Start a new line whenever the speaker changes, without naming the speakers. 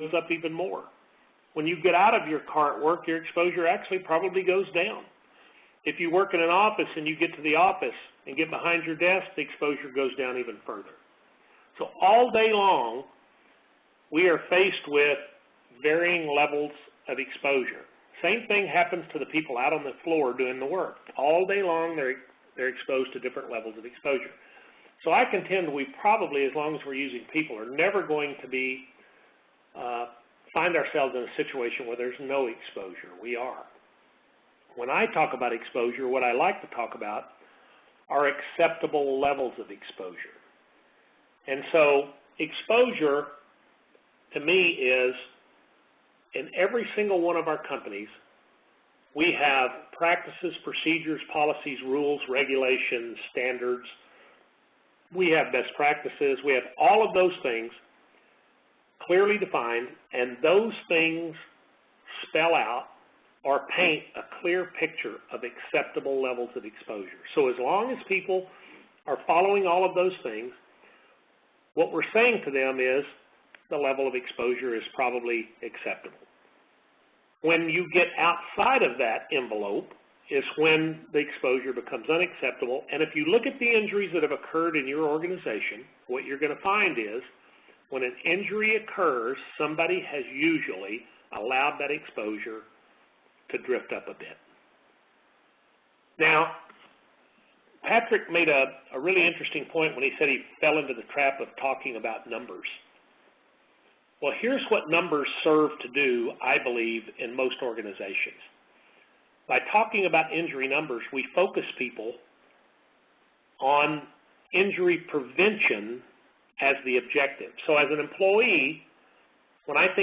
goes up even more. When you get out of your car at work, your exposure actually probably goes down. If you work in an office and you get to the office and get behind your desk, the exposure goes down even further. So all day long, we are faced with varying levels of exposure. Same thing happens to the people out on the floor doing the work. All day long, they're exposed to different levels of exposure. So I contend we probably, as long as we're using people, are never going to be find ourselves in a situation where there's no exposure. We are. When I talk about exposure, what I like to talk about are acceptable levels of exposure. And so exposure, to me, is in every single one of our companies, we have practices, procedures, policies, rules, regulations, standards. We have best practices. We have all of those things clearly defined, and those things spell out or paint a clear picture of acceptable levels of exposure. So as long as people are following all of those things, what we're saying to them is the level of exposure is probably acceptable. When you get outside of that envelope is when the exposure becomes unacceptable. And if you look at the injuries that have occurred in your organization, what you're going to find is when an injury occurs, somebody has usually allowed that exposure to drift up a bit. Now, Patrick made a really interesting point when he said he fell into the trap of talking about numbers. Well, here's what numbers serve to do, I believe, in most organizations. By talking about injury numbers, we focus people on injury prevention as the objective. So as an employee, when I think